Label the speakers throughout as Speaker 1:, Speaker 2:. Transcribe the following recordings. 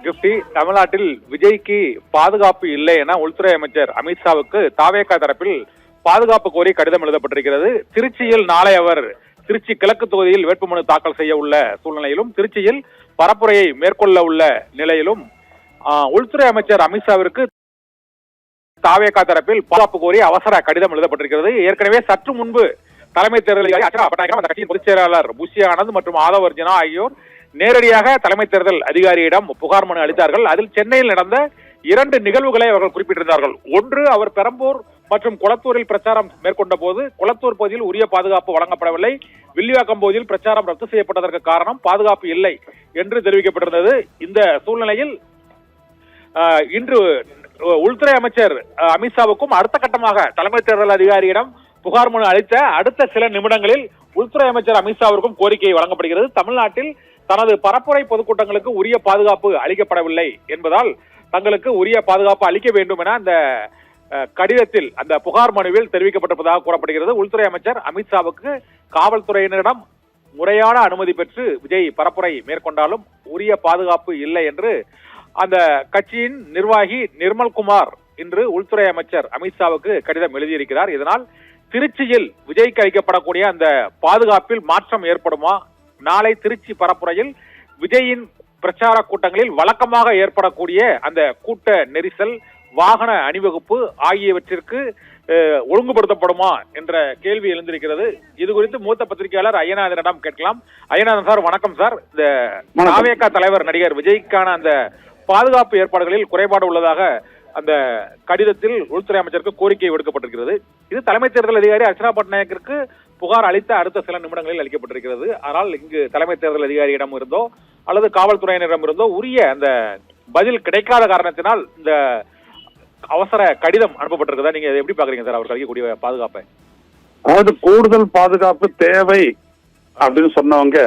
Speaker 1: கிப்டி, தமிழ்நாட்டில் விஜய்க்கு பாதுகாப்பு இல்லை என உள்துறை அமைச்சர் அமித்ஷாவுக்கு தாவேகா தரப்பில் பாதுகாப்பு கோரி கடிதம் எழுதப்பட்டிருக்கிறது. திருச்சியில் நாளை அவர் திருச்சி கிழக்கு தொகுதியில் வேட்புமனு தாக்கல் செய்ய உள்ள சூழ்நிலையிலும், திருச்சியில் பரப்புரையை மேற்கொள்ள உள்ள நிலையிலும் உள்துறை அமைச்சர் அமித்ஷாவிற்கு தாவேகா தரப்பில் பாதுகாப்பு கோரி அவசர கடிதம் எழுதப்பட்டிருக்கிறது. ஏற்கனவே சற்று முன்பு தலைமை தேர்தல் அதிகாரி அர்ச்சனா பட்நாயக், அந்த கட்சியின் பொதுச் செயலாளர் புஷி ஆனந்த் மற்றும் ஆதவ் அர்ஜுனா ஆகியோர் நேரடியாக தலைமை தேர்தல் அதிகாரியிடம் புகார் மனு அளித்தார்கள். அதில் சென்னையில் நடந்த 2 நிகழ்வுகளை அவர்கள் குறிப்பிட்டிருந்தார்கள். ஒன்று, அவர் பெரம்பூர் மற்றும் குளத்தூரில் பிரச்சாரம் மேற்கொண்ட போது குளத்தூர் பகுதியில் உரிய பாதுகாப்பு வழங்கப்படவில்லை, வில்லிவாக்கம் பகுதியில் பிரச்சாரம் ரத்து செய்யப்பட்டதற்கு காரணம் பாதுகாப்பு இல்லை என்று தெரிவிக்கப்பட்டிருந்தது. இந்த சூழ்நிலையில் இன்று உள்துறை அமைச்சர் அமித்ஷாவுக்கும் அடுத்த கட்டமாக தலைமை தேர்தல் அதிகாரியிடம் புகார் மனு அளித்த அடுத்த சில நிமிடங்களில் உள்துறை அமைச்சர் அமித்ஷாவிற்கும் கோரிக்கை வழங்கப்படுகிறது. தமிழ்நாட்டில் தனது பரப்புரை பொதுக்கூட்டங்களுக்கு உரிய பாதுகாப்பு அளிக்கப்படவில்லை என்பதால் தங்களுக்கு உரிய பாதுகாப்பு அளிக்க வேண்டும் என அந்த கடிதத்தில், அந்த புகார் மனுவில் தெரிவிக்கப்பட்டிருப்பதாக கூறப்படுகிறது. உள்துறை அமைச்சர் அமித்ஷாவுக்கு காவல்துறையினரிடம் முறையான அனுமதி பெற்று விஜய் பரப்புரை மேற்கொண்டாலும் உரிய பாதுகாப்பு இல்லை என்று அந்த கட்சியின் நிர்வாகி நிர்மல்குமார் இன்று உள்துறை அமைச்சர் அமித்ஷாவுக்கு கடிதம் எழுதியிருக்கிறார். இதனால் திருச்சியில் விஜய்க்கு அளிக்கப்படக்கூடிய அந்த பாதுகாப்பில் மாற்றம் ஏற்படுமா? நாளை திருச்சி பரப்புரையில் விஜயின் பிரச்சார கூட்டங்களில் வழக்கமாக ஏற்படக்கூடிய அந்த கூட்ட நெரிசல், வாகன அணிவகுப்பு ஆகியவற்றிற்கு ஒழுங்குபடுத்தப்படுமா என்ற கேள்வி எழுந்திருக்கிறது. இது குறித்து மூத்த பத்திரிகையாளர் ஐயநாதனிடம் கேட்கலாம். ஐயநாதன் சார், வணக்கம் சார். இந்த தாவேகா தலைவர் நடிகர் விஜய்க்கான அந்த பாதுகாப்பு ஏற்பாடுகளில் குறைபாடு உள்ளதாக அந்த கடிதத்தில் உள்துறை அமைச்சருக்கு கோரிக்கை விடுக்கப்பட்டிருக்கிறது. இது தலைமை தேர்தல் அதிகாரி அர்ச்சனா பட்நாயக்கிற்கு புகார் அளித்த அடுத்த சில நிமிடங்களில் அளிக்கப்பட்டிருக்கிறது. ஆனால் இங்கு தலைமை தேர்தல் அதிகாரியிடம் இருந்தோ அல்லது காவல்துறையினரிடம் இருந்தோ உரிய அந்த பதில் கிடைக்காத காரணத்தினால் இந்த அவசர கடிதம் அனுப்பப்பட்டிருக்குதா? நீங்க எப்படி பாக்குறீங்க சார் அவருக்கு அளிக்கக்கூடிய பாதுகாப்பை?
Speaker 2: அதாவது கூடுதல் பாதுகாப்பு தேவை அப்படின்னு சொன்னவங்க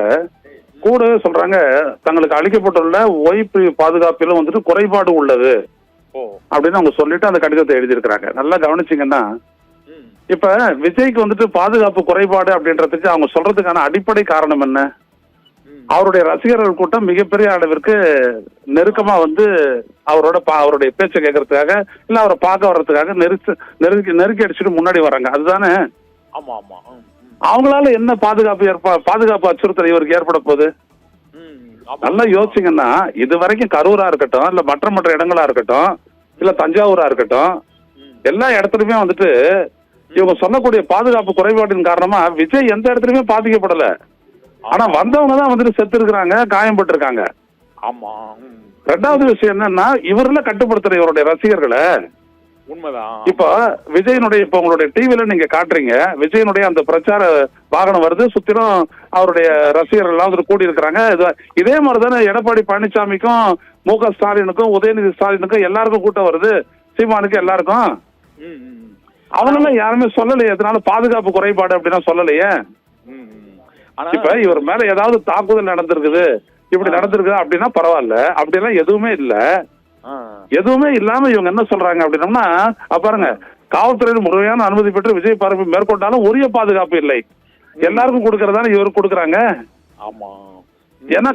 Speaker 2: கூட சொல்றாங்க, தங்களுக்கு அளிக்கப்பட்டுள்ள ஓய்வு பாதுகாப்பிலும் வந்துட்டு குறைபாடு உள்ளது அப்படின்னு அவங்க சொல்லிட்டு அந்த கடிதத்தை எழுதியிருக்கிறாங்க. நல்லா கவனிச்சிங்கன்னா, இப்ப விஜய்க்கு வந்துட்டு பாதுகாப்பு குறைபாடு அப்படின்றதுக்கு அவங்க சொல்றதுக்கான அடிப்படை காரணம் என்ன? அவருடைய ரசிகர்கள் கூட்டம் மிகப்பெரிய அளவிற்கு நெருக்கமா வந்து அவருடைய பேச்சை கேட்கறதுக்காக இல்ல அவரை பார்க்க வர்றதுக்காக நெருக்கி அடிச்சுட்டு முன்னாடி வராங்க. அதுதானே? அவங்களால என்ன பாதுகாப்பு அச்சுறுத்தல் இவருக்கு ஏற்பட போகுது? நல்லா யோசிச்சீங்கன்னா, இது வரைக்கும் கரூரா இருக்கட்டும், இல்ல மற்ற இடங்களா இருக்கட்டும், இல்ல தஞ்சாவூரா இருக்கட்டும், எல்லா இடத்துலயுமே வந்துட்டு இவங்க சொல்லக்கூடிய பாதுகாப்பு குறைபாட்டின் காரணமா விஜய் எந்த இடத்துலயுமே பாதிக்கப்படல. ஆனா வந்தவங்க தான் வந்துட்டு செத்து இருக்கிறாங்க, காயம்பட்டு இருக்காங்க. ரெண்டாவது விஷயம் என்னன்னா, இவர்ல கட்டுப்படுத்துற இவருடைய ரசிகர்களை.
Speaker 1: உண்மைதான்.
Speaker 2: இப்ப விஜயனுடைய இப்ப உங்களுடைய டிவில நீங்க காட்டுறீங்க, விஜயனுடைய அந்த பிரச்சார வாகனம் வருது, சுத்திலும் அவருடைய ரசிகர்கள் எல்லாம் வந்து கூடி இருக்கிறாங்க. இதே மாதிரிதானே எடப்பாடி பழனிசாமிக்கும் மு.க. ஸ்டாலினுக்கும் உதயநிதி ஸ்டாலினுக்கும் எல்லாருக்கும் கூட்டம் வருது, சீமானுக்கு எல்லாருக்கும். அவனெல்லாம் யாருமே சொல்லலையே அதனால பாதுகாப்பு குறைபாடு அப்படின்னா சொல்லலையே. இப்ப இவர் மேல ஏதாவது தாக்குதல் நடந்திருக்குது, இப்படி நடந்திருக்குது அப்படின்னா பரவாயில்ல. அப்படிலாம் எதுவுமே இல்ல. எதுவுமே இல்லாம இவங்க என்ன சொல்றாங்க அப்படின்னோம்னா, பாருங்க, காவல்துறையில் முறையான அனுமதி பெற்று விஜய் பரப்பு மேற்கொண்டாலும் உரிய பாதுகாப்பு இல்லை. எல்லாருக்கும் கொடுக்கறதான இவருக்கு கொடுக்குறாங்க. ஏன்னா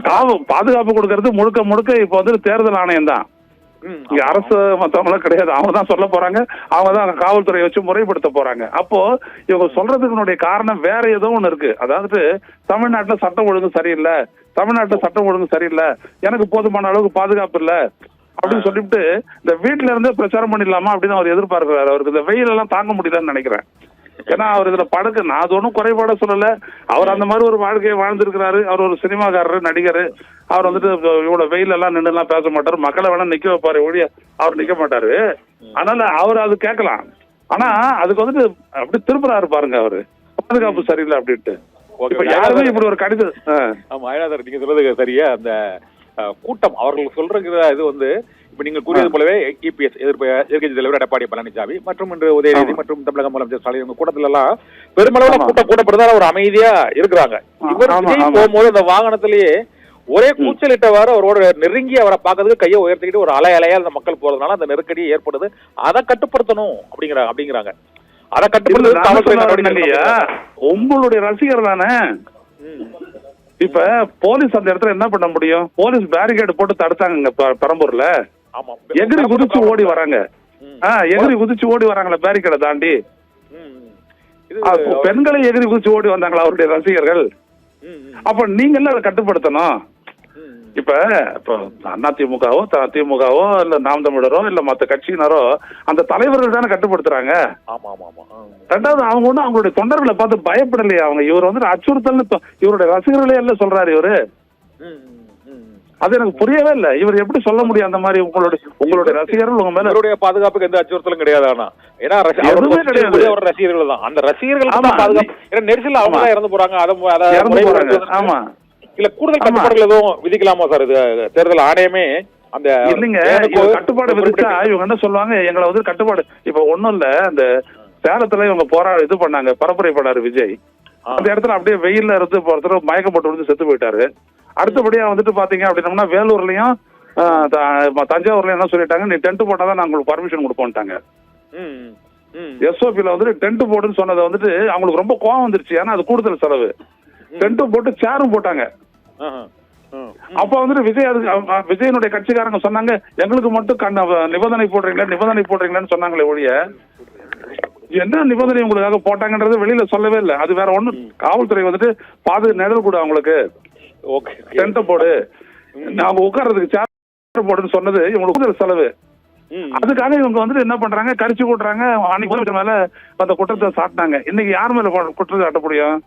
Speaker 2: பாதுகாப்பு கொடுக்கறது முழுக்க இப்ப வந்து தேர்தல் ஆணையம் தான். இங்க அரசு மத்தவங்களும் கிடையாது. அவங்க தான் சொல்ல போறாங்க, அவங்க தான் காவல்துறையை வச்சு முறைப்படுத்த போறாங்க. அப்போ இவங்க சொல்றதுக்கு காரணம் வேற ஏதோ ஒண்ணு இருக்கு. அதாவது தமிழ்நாட்டுல சட்டம் ஒழுங்கு சரியில்லை, எனக்கு போதுமான அளவுக்கு பாதுகாப்பு இல்ல அப்படின்னு சொல்லிட்டு இந்த வீட்டுல இருந்தே பிரச்சாரம் பண்ணிடலாமா அப்படின்னு அவர் எதிர்பார்க்கிறாரு. அவருக்கு இந்த வெயில் எல்லாம் தாங்க முடியலன்னு நினைக்கிறேன். ஏன்னா அவர் இதுல நான் அது ஒன்றும் குறைபாட சொல்லல. அவர் அந்த மாதிரி ஒரு வாழ்க்கையை வாழ்ந்திருக்கிறாரு. அவர் ஒரு சினிமாக்காரரு, நடிகர். அவர் வந்துட்டு இவ்வளவு வெயில் எல்லாம் நின்று எல்லாம் பேச மாட்டாரு, மக்களை வேணா நிக்க வைப்பாரு ஒழிய அவர் நிக்க மாட்டாரு. அதனால அவர் அது கேட்கலாம். ஆனா அதுக்கு வந்துட்டு அப்படி திருப்புறாரு பாருங்க, அவரு பாதுகாப்பு சரியில்லை அப்படின்ட்டு. யாருமே இப்படி ஒரு கடிதம்.
Speaker 1: நீங்க சொல்றது சரியா? அந்த கூட்டம் அவர்கள் சொல்ற இது வந்து இப்ப நீங்க கூறியது போலவே இபிஎஸ் எதிர்க்கட்சி தலைவர் எடப்பாடி பழனிசாமி மற்றும் இன்று உதயநிதி மற்றும் தமிழக முதலமைச்சர் ஸ்டாலின் கூட்டத்துல எல்லாம் பெருமளவுல கூட்டப்படுறதா ஒரு அமைதியா இருக்கிறாங்க. இவர் போகும்போது அந்த வாகனத்திலேயே ஒரே கூச்சலிட்டவாறு அவரோட நெருங்கி அவரை பார்க்கறதுக்கு கையை உயர்த்திக்கிட்டு ஒரு அலையா அந்த மக்கள் போறதுனால அந்த நெருக்கடி ஏற்படுது. அதை கட்டுப்படுத்தணும் அப்படிங்கிறாங்க. அதை கட்டுப்படுத்த
Speaker 2: உங்களுடைய ரசிகர் தானே. இப்ப போலீஸ் அந்த இடத்துல என்ன பண்ண முடியும்? போலீஸ் பேரிகேடு போட்டு தடுத்தாங்க பெரம்பூர்ல.
Speaker 1: ஆமா,
Speaker 2: எகிரி குதிச்சு ஓடி வராங்க. எகிரி குதிச்சு ஓடி வராங்களா பேரிகேடை தாண்டி? பெண்களை எகிரி குதிச்சு ஓடி வந்தாங்களா அவருடைய ரசிகர்கள்? அப்ப நீங்க எல்லாம் அதை கட்டுப்படுத்தணும். இப்ப அதிமுகவோ திமுகவோ இல்ல நாம் தமிழரோ இல்ல மத்த கட்சியினரோ அந்த தலைவர்கள் தானே கட்டுப்படுத்துறாங்க. ரெண்டாவது அவங்க ஒண்ணு அவங்களுடைய தொண்டர்களை பார்த்து பயப்படலையா? அவங்க இவர் வந்து அச்சுறுத்தல் இவருடைய ரசிகர்களே எல்லாம் சொல்றாரு இவரு. அது எனக்கு புரியவே இல்லை. இவர் எப்படி சொல்ல முடியும் அந்த மாதிரி உங்களுடைய ரசிகர்கள் உங்க மேல?
Speaker 1: அவருடைய பாதுகாப்புக்கு எந்த அச்சுறுத்தலும் கிடையாது. ஆனா ஏன்னா ரசிகர்கள் தான், அந்த ரசிகர்கள் பாதுகாப்பு. ஏன்னா நெரிசல் அவங்க தான் இறந்து போறாங்க.
Speaker 2: ஆமா,
Speaker 1: இல்ல கூடுதல் கட்டுப்பாடுகள் எதுவும் விதிக்கலாமா சார்? இது தேர்தல் ஆணையமே அந்த
Speaker 2: இல்லைங்க கட்டுப்பாடு விதிச்சா இவங்க என்ன சொல்லுவாங்க, எங்களை வந்து கட்டுப்பாடு இப்ப ஒண்ணும் இல்ல. அந்த சேலத்துல இவங்க இது பண்ணாங்க, பரப்புரை பண்ணாரு விஜய். அந்த இடத்துல அப்படியே வெயில்ல இருந்து ஒருத்தர் மயக்கம் போட்டு வந்து செத்து போயிட்டாரு. அடுத்தபடியா வந்துட்டு பாத்தீங்க அப்படின்னம்னா வேலூர்லயும் தஞ்சாவூர்லயும் என்ன சொல்லிட்டாங்க, நீ டென்ட் போட்டாதான் நான் உங்களுக்கு பர்மிஷன் கொடுப்போம்ட்டாங்க. எஸ்ஓபில வந்துட்டு டென்ட் போடுன்னு சொன்னதை வந்துட்டு அவங்களுக்கு ரொம்ப கோவம் வந்துருச்சு. ஏன்னா அது கூடுதல் செலவு. டென்ட்டும் போட்டு சேரும் போட்டாங்க. அப்ப வந்துட்டு விஜயனுடைய கட்சிக்காரங்க சொன்னாங்க, எங்களுக்கு மட்டும் நிபந்தனை போடுறீங்களான்னு சொன்னாங்களே ஒழிய என்ன நிபந்தனை உங்களுக்காக போட்டாங்கன்றது வெளியில சொல்லவே இல்லை. அது வேற ஒண்ணு. காவல்துறை வந்துட்டு நிழல் கூட அவங்களுக்கு டென்ட் போடு, அவங்க உட்கார்றதுக்கு சேர் போடுன்னு சொன்னது இவங்களுக்கு செலவு. அதுக்காக இவங்க வந்துட்டு என்ன பண்றாங்க, கரிச்சு கூட்டுறாங்க. அன்னைக்கு மேல அந்த குற்றத்தை சாட்டினாங்க. இன்னைக்கு யார் மேல குற்றத்தை சாட்ட முடியும்?